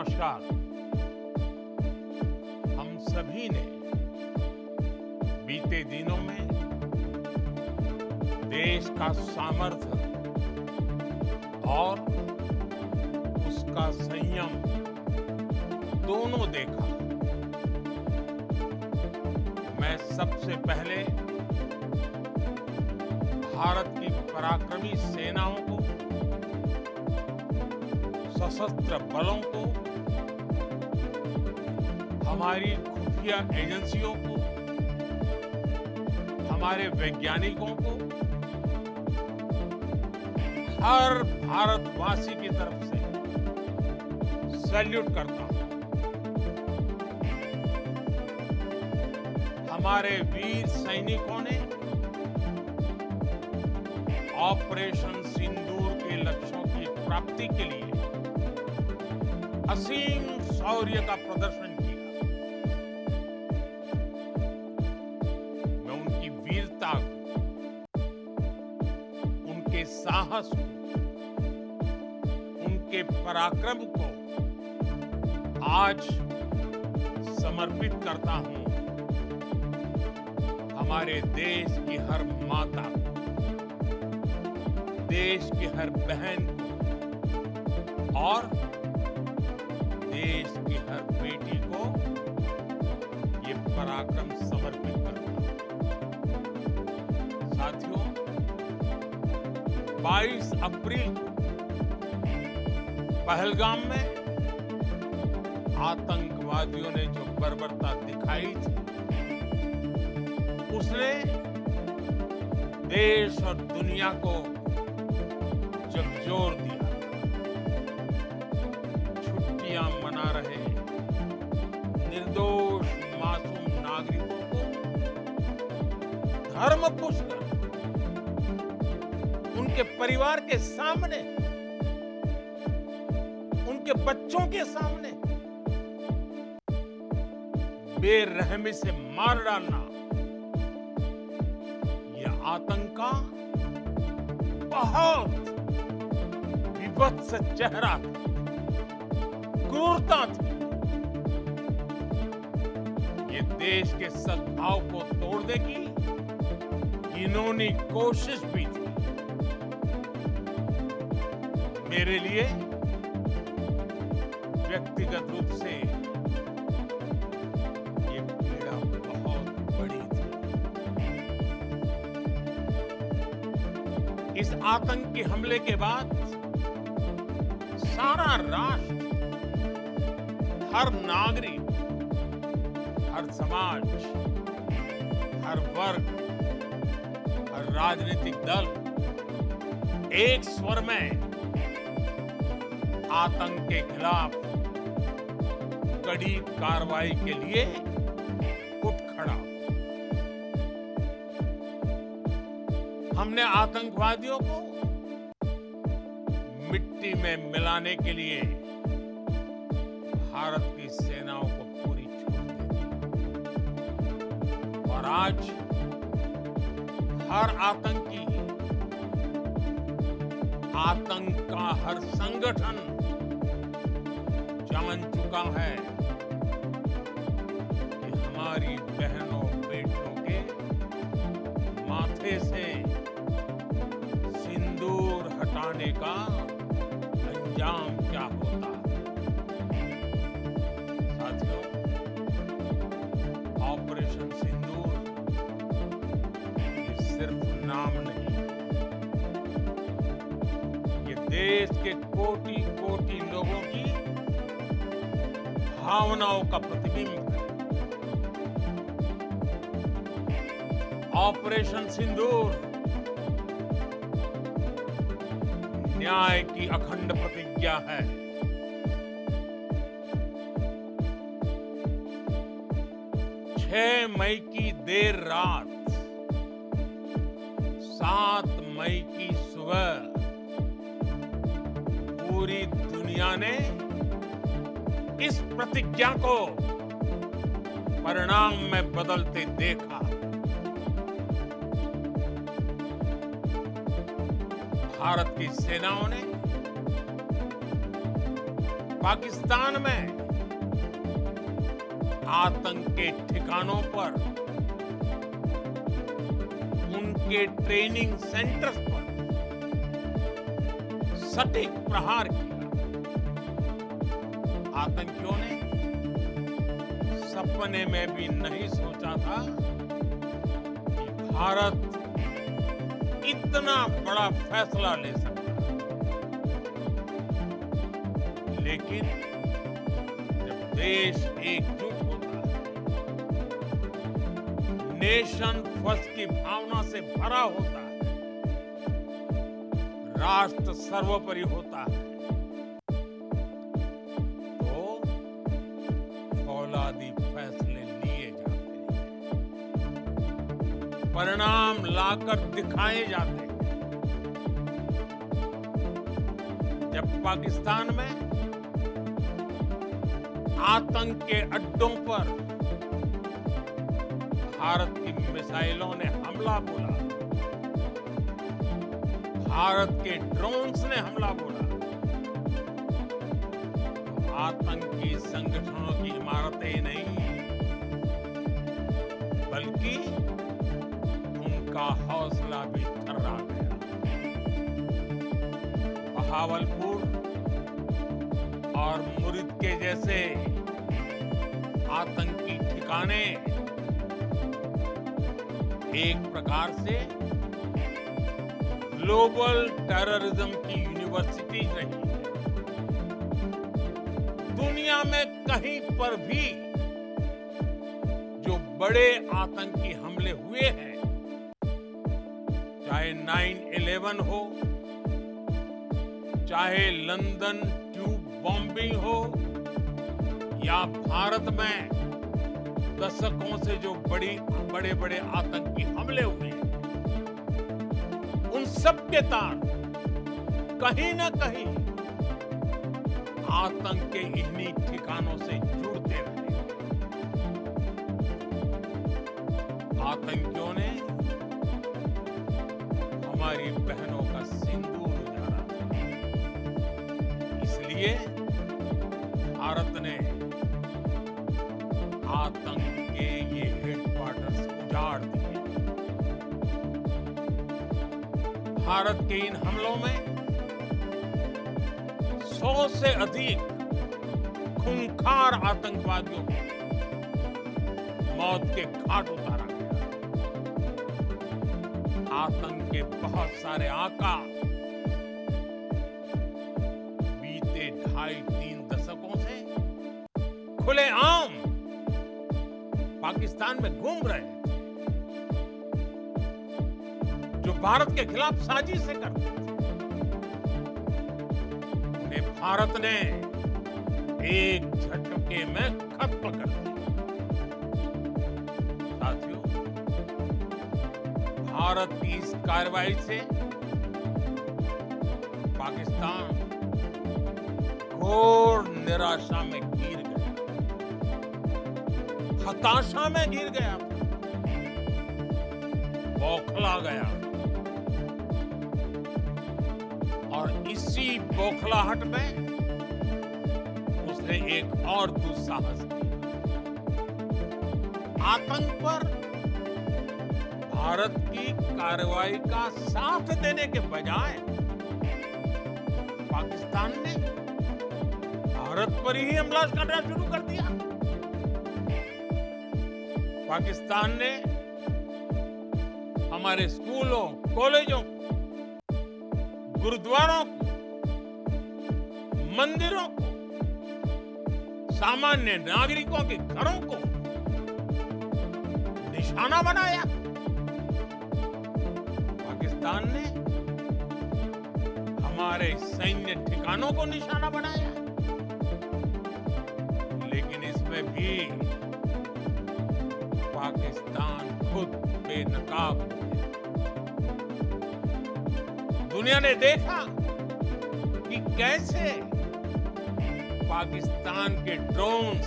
नमस्कार। हम सभी ने बीते दिनों में देश का सामर्थ्य और उसका संयम दोनों देखा। मैं सबसे पहले भारत की पराक्रमी सेनाओं को, सशस्त्र बलों को, हमारी खुफिया एजेंसियों को, हमारे वैज्ञानिकों को, हर भारतवासी की तरफ से सैल्यूट करता हूं। हमारे वीर सैनिकों ने ऑपरेशन सिंदूर के लक्ष्यों की प्राप्ति के लिए असीम शौर्य का प्रदर्शन किया। मैं उनकी वीरता को, उनके साहस को, उनके पराक्रम को आज समर्पित करता हूं हमारे देश की हर माता को, देश की हर बहन को और देश की हर बेटी को ये पराक्रम समर्पित करता हूं। साथियों, 22 अप्रैल को पहलगाम में आतंकवादियों ने जो बर्बरता दिखाई थी, उसने देश और दुनिया को झकझोर दिया। छुट्टियां मना रहे निर्दोष मासूम नागरिकों को धर्म पुष्कर उनके परिवार के सामने, उनके बच्चों के सामने बेरहमी से मार डालना, यह आतंक का बहुत विभत्स चेहरा था, क्रूरता थी। ये देश के सद्भाव को तोड़ देगी घिनौनी कोशिश भी थी। मेरे लिए व्यक्तिगत रूप से ये पीड़ा बहुत बड़ी थी। इस आतंकी हमले के बाद सारा राष्ट्र, हर नागरिक, हर समाज, हर वर्ग, हर राजनीतिक दल एक स्वर में आतंक के खिलाफ कड़ी कार्रवाई के लिए उठ खड़ा। हमने आतंकवादियों को मिट्टी में मिलाने के लिए भारत की सेनाओं को पूरी छूट दी और आज हर आतंकी, आतंक का हर संगठन जान चुका है कि हमारी बहनों बेटों के माथे से सिंदूर हटाने का अंजाम क्या होता है। साथियों, ऑपरेशन सिंदूर ये सिर्फ नाम नहीं, ये देश के कोटि कोटि लोगों की भावनाओं का प्रतिबिंब है। ऑपरेशन सिंदूर न्याय की अखंड प्रतिज्ञा है। 6 मई की देर रात, 7 मई की सुबह पूरी दुनिया ने इस प्रतिज्ञा को परिणाम में बदलते देखा। भारत की सेनाओं ने पाकिस्तान में आतंक के ठिकानों पर, उनके ट्रेनिंग सेंटर्स पर सटीक प्रहार किया। आतंकियों ने सपने में भी नहीं सोचा था कि भारत इतना बड़ा फैसला ले सकता है। लेकिन जब देश एकजुट होता है, नेशन फर्स्ट की भावना से भरा होता है, राष्ट्र सर्वोपरि होता है, तो फौलादी फैसले लिए जाते हैं, परिणाम लाकर दिखाए जाते हैं। जब पाकिस्तान में आतंक के अड्डों पर भारत की मिसाइलों ने हमला बोला, भारत के ड्रोन्स ने हमला बोला, तो आतंकी संगठनों की इमारतें नहीं, बल्कि उनका हौसला भी थर्रा गया। बहावलपुर और मुरिद के जैसे आतंकी ठिकाने एक प्रकार से ग्लोबल टेररिज्म की यूनिवर्सिटी रही है। दुनिया में कहीं पर भी जो बड़े आतंकी हमले हुए हैं, चाहे 9/11 हो, चाहे लंदन ट्यूब बॉम्बिंग हो, या भारत में दशकों से जो बड़े बड़े आतंकी हमले हुए हैं, उन सब के तार कहीं न कहीं आतंक के इन्हीं ठिकानों से जुड़ते रहे। आतंकियों ने हमारी बहनों का सिंदूर उजाड़ा, इसलिए भारत ने आतंक के ये हेडक्वार्टर्स उजाड़ दिए। भारत के इन हमलों में 100 से अधिक खूंखार आतंकवादियों को मौत के घाट उतारा गया। आतंक के बहुत सारे आका बीते 2.5-3 दशकों से खुलेआम पाकिस्तान में घूम रहे थे, जो भारत के खिलाफ साजिशें करते थे। उन्हें भारत ने एक झटके में खत्म कर दिया। साथियों, भारत की इस कार्रवाई से पाकिस्तान घोर निराशा में गिर गया, हताशा में गिर गया, बौखला गया। और इसी बौखलाहट में उसने एक और दुस्साहस किया। आतंक पर भारत की कार्रवाई का साथ देने के बजाय पाकिस्तान ने भारत पर ही हमला करना शुरू कर दिया। पाकिस्तान ने हमारे स्कूलों, कॉलेजों, गुरुद्वारों को, मंदिरों को, सामान्य नागरिकों के घरों को निशाना बनाया। पाकिस्तान ने हमारे सैन्य ठिकानों को निशाना बनाया। लेकिन इसमें भी पाकिस्तान खुद बेनकाब हो गया। दुनिया ने देखा कि कैसे पाकिस्तान के ड्रोन्स,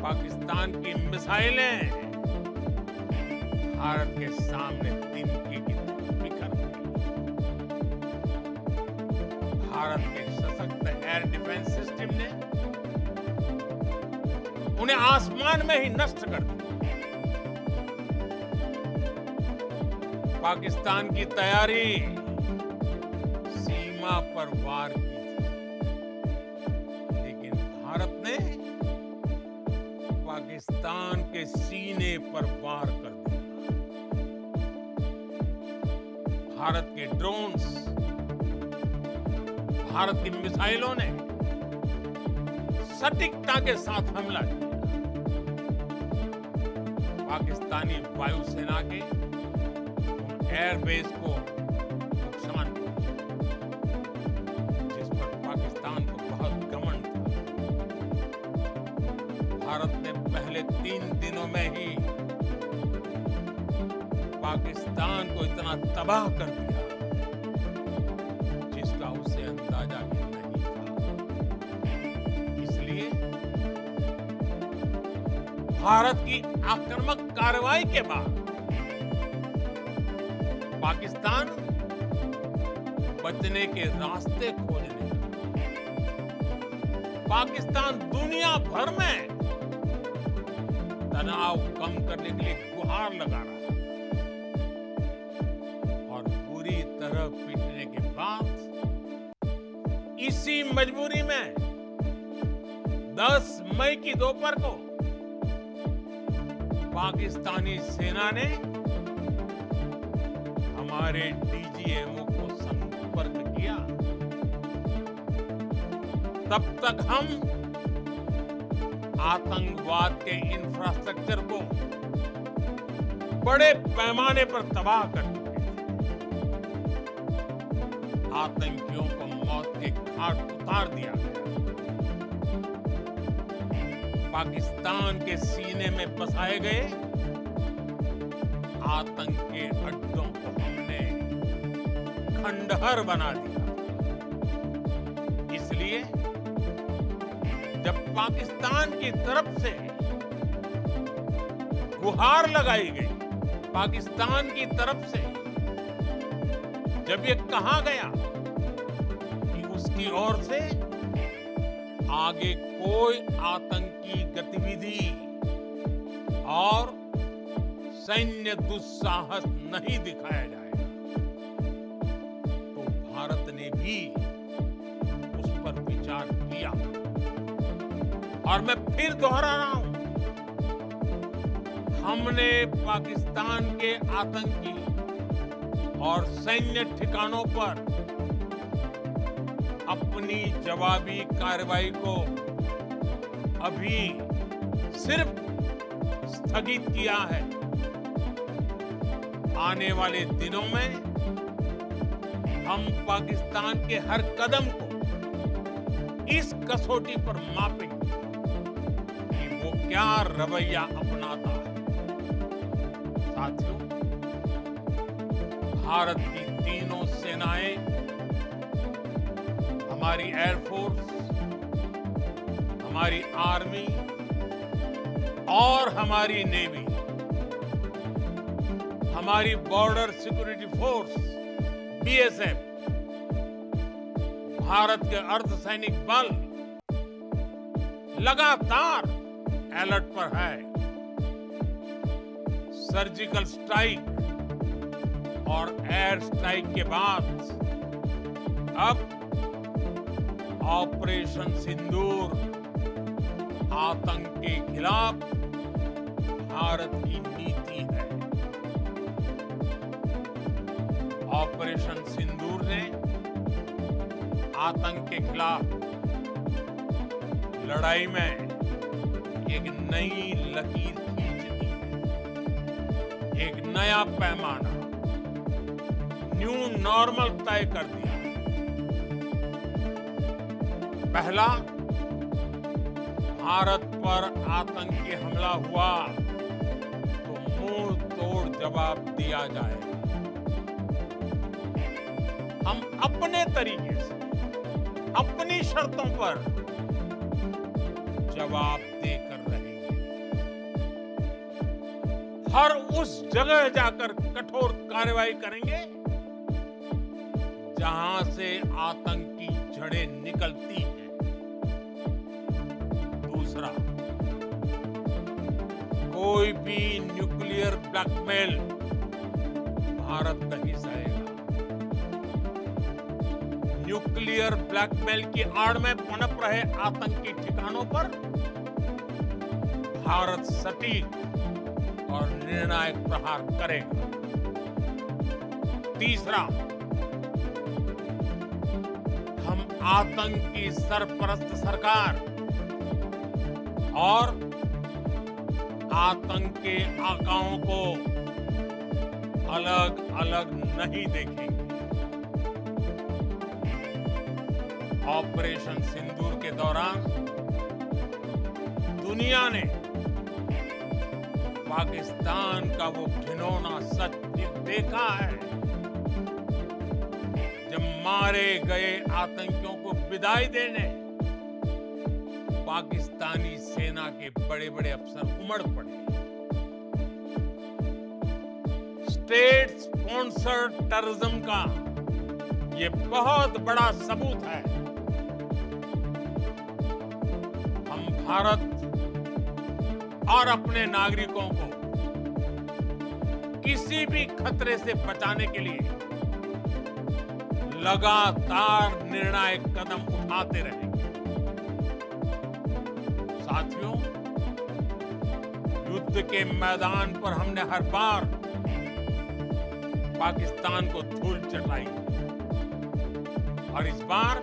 पाकिस्तान की मिसाइलें भारत के सामने तिनके की तरह बिखर गई। भारत के सशक्त एयर डिफेंस सिस्टम ने उन्हें आसमान में ही नष्ट कर दिया। पाकिस्तान की तैयारी सीमा पर वार की थी, लेकिन भारत ने पाकिस्तान के सीने पर वार कर दिया। भारत के ड्रोन्स, भारत की मिसाइलों ने सटीकता के साथ हमला किया। पाकिस्तानी वायुसेना के एयरबेस को नुकसान पहुंचा, जिस पर पाकिस्तान को बहुत घमंड था। भारत ने पहले 3 दिनों में ही पाकिस्तान को इतना तबाह कर दिया जिसका उसे अंदाजा भी नहीं था। इसलिए भारत की आक्रामक कार्रवाई के बाद पाकिस्तान बचने के रास्ते खोजने लगा। पाकिस्तान दुनिया भर में तनाव कम करने के लिए गुहार लगा रहा है और पूरी तरह पीटने के बाद इसी मजबूरी में 10 मई की दोपहर को पाकिस्तानी सेना ने हमारे डीजीएमओ को संपर्क किया। तब तक हम आतंकवाद के इंफ्रास्ट्रक्चर को बड़े पैमाने पर तबाह कर चुके थे। आतंकियों को मौत के घाट उतार दिया गया। पाकिस्तान के सीने में बसाए गए आतंक के अड्डों को हमने खंडहर बना दिया। इसलिए जब पाकिस्तान की तरफ से गुहार लगाई गई, पाकिस्तान की तरफ से जब ये कहा गया कि उसकी ओर से आगे कोई आतंकी गतिविधि और सैन्य दुस्साहस नहीं दिखाया जाएगा, तो भारत ने भी उस पर विचार किया। और मैं फिर दोहरा रहा हूं, हमने पाकिस्तान के आतंकी और सैन्य ठिकानों पर अपनी जवाबी कार्रवाई को अभी सिर्फ स्थगित किया है। आने वाले दिनों में हम पाकिस्तान के हर कदम को इस कसौटी पर मापेंगे कि वो क्या रवैया अपनाता है। साथियों, भारत की तीनों सेनाएं, हमारी एयरफोर्स, हमारी आर्मी और हमारी नेवी, हमारी border security force BSF, Bharat के अर्धसैनिक बल लगातार अलर्ट पर है। सर्जिकल स्ट्राइक और एयर स्ट्राइक के बाद अब ऑपरेशन सिंदूर आतंक के खिलाफ भारत की नीति है। ऑपरेशन सिंदूर ने आतंक के खिलाफ लड़ाई में एक नई लकीर खींच दी है, एक नया पैमाना, न्यू नॉर्मल तय कर दिया। पहला, भारत पर आतंकी हमला हुआ तो मुंह तोड़ जवाब दिया जाएगा। हम अपने तरीके से, अपनी शर्तों पर जवाब देकर रहेंगे। हर उस जगह जाकर कठोर कार्रवाई करेंगे जहां से आतंक की जड़ें निकलती हैं। दूसरा, कोई भी न्यूक्लियर ब्लैकमेल भारत नहीं सहेगा। न्यूक्लियर ब्लैकमेल की आड़ में पनप रहे आतंकी ठिकानों पर भारत सटीक और निर्णायक प्रहार करेगा। तीसरा, हम आतंक की सरपरस्त सरकार और आतंक के आकाओं को अलग अलग नहीं देखेंगे। ऑपरेशन सिंदूर के दौरान दुनिया ने पाकिस्तान का वो घिनौना सच देखा है, जब मारे गए आतंकियों को विदाई देने पाकिस्तानी सेना के बड़े बड़े अफसर उमड़ पड़े। स्टेट स्पॉन्सर्ड टेररिज्म का ये बहुत बड़ा सबूत है। हम भारत और अपने नागरिकों को किसी भी खतरे से बचाने के लिए लगातार निर्णायक कदम उठाते रहेंगे। साथियों, युद्ध के मैदान पर हमने हर बार पाकिस्तान को धूल चटाई और इस बार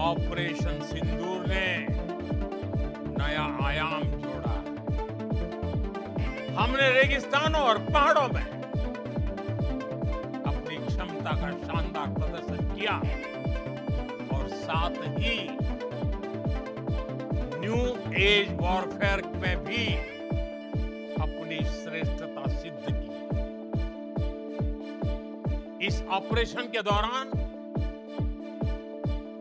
ऑपरेशन सिंदूर ने नया आयाम जोड़ा। हमने रेगिस्तानों और पहाड़ों में अपनी क्षमता का शानदार प्रदर्शन किया और साथ ही न्यू एज वॉरफेयर में भी अपनी श्रेष्ठता सिद्ध की। इस ऑपरेशन के दौरान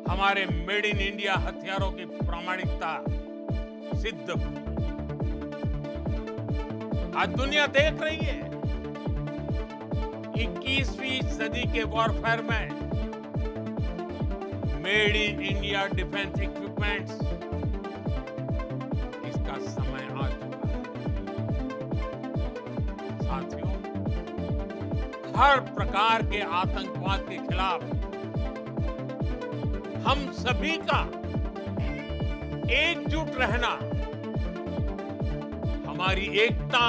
हमारे मेड इन इंडिया हथियारों की प्रामाणिकता सिद्ध हुई। आज दुनिया देख रही है 21वीं सदी के वॉरफेयर में made in India defence equipments, इसका समय आ चुका है। साथियों, हर प्रकार के आतंकवाद के खिलाफ हम सभी का एकजुट रहना, हमारी एकता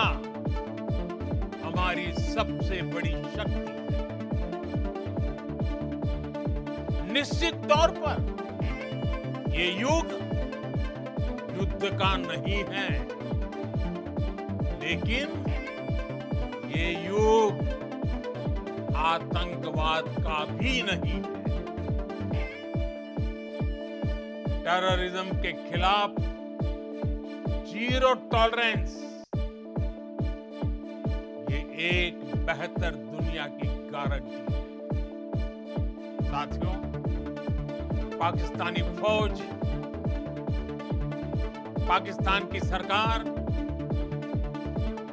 हमारी सबसे बड़ी शक्ति है। निश्चित तौर पर ये युग युद्ध का नहीं है, लेकिन ये युग आतंकवाद का भी नहीं है। टेररिज्म के खिलाफ जीरो टॉलरेंस, ये एक बेहतर दुनिया की गारंटी है। साथियों, पाकिस्तानी फौज, पाकिस्तान की सरकार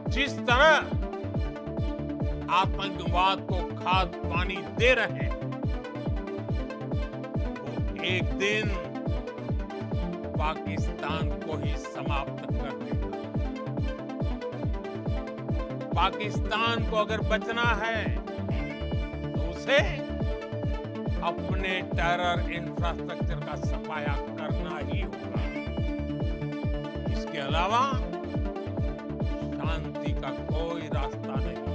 जिस तरह आतंकवाद को खाद पानी दे रहे हैं, वो एक दिन पाकिस्तान को ही समाप्त कर देगा। पाकिस्तान को अगर बचना है तो उसे अपने टेरर इंफ्रास्ट्रक्चर का सफाया करना ही होगा। इसके अलावा शांति का कोई रास्ता नहीं।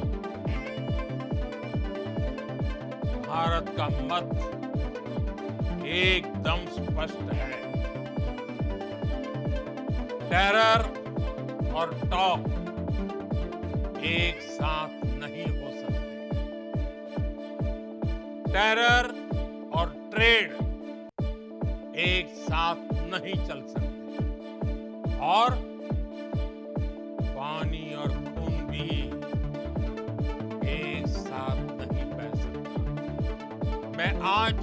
भारत का मत एकदम स्पष्ट है। टेरर और टॉक एक साथ नहीं हो सकते। टेरर और ट्रेड एक साथ नहीं चल सकते और पानी और खून भी एक साथ नहीं बह सकता। मैं आज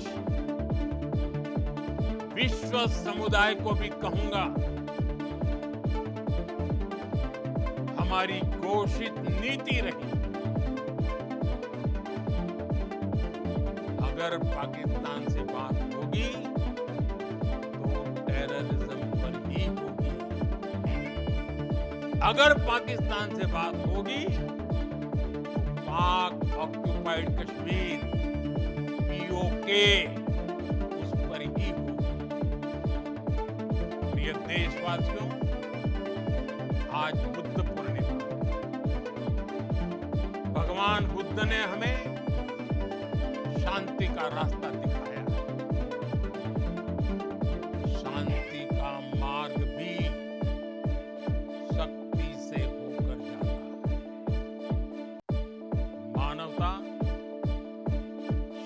विश्व समुदाय को भी कहूंगा, हमारी घोषित नीति रही, अगर पाकिस्तान से बात होगी तो टेररिज्म पर अगर पाकिस्तान से बात होगी तो पाक ऑक्यूपाइड कश्मीर पीओके उस पर ही होगी। प्रिय देशवासियों, आज बुद्ध पूर्णिमा। भगवान बुद्ध ने हमें शांति का रास्ता दिखाया है। शांति का मार्ग भी शक्ति से होकर जाता है। मानवता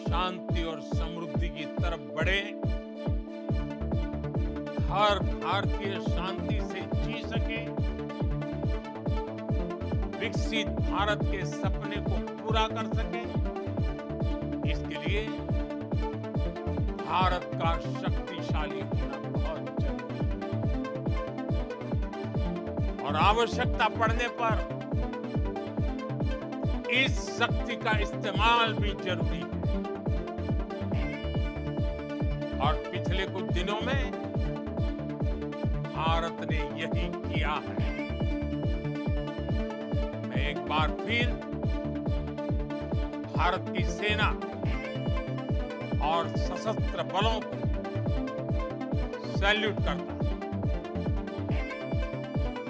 शांति और समृद्धि की तरफ बढ़े, हर भारतीय शांति से जी सके, विकसित भारत के सपने को पूरा कर सके, इसके लिए भारत का शक्तिशाली होना बहुत जरूरी है। और आवश्यकता पड़ने पर इस शक्ति का इस्तेमाल भी जरूरी है। और पिछले कुछ दिनों में भारत ने यही किया है। मैं एक बार फिर भारत की सेना और सशस्त्र बलों को सैल्यूट करता हूं।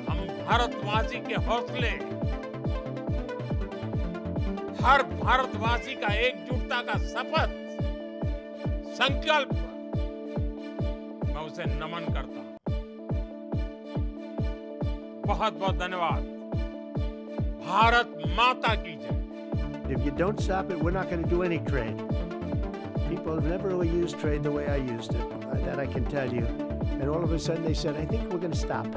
हम भारतवासी के हौसले, हर भारतवासी का एकजुटता का शपथ, संकल्प, मैं उसे नमन करता हूं। बहुत बहुत धन्यवाद। भारत माता की जय। If you don't stop it, we're not going to do any trade. People have never really used trade the way I used it. That I can tell you. And all of a sudden they said, I think we're going to stop.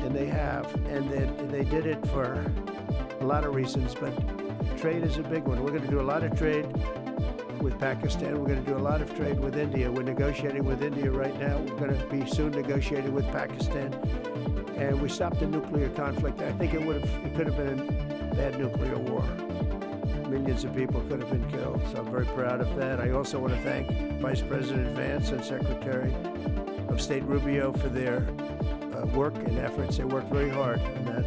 And they have. And they did it for a lot of reasons, but trade is a big one. We're going to do a lot of trade with Pakistan. We're going to do a lot of trade with India. We're negotiating with India right now. We're going to be soon negotiating with Pakistan. And we stopped the nuclear conflict. I think it could have been a bad nuclear war. Millions of people could have been killed, so I'm very proud of that. I also want to thank Vice President Vance and Secretary of State Rubio for their work and efforts. They worked very hard on that.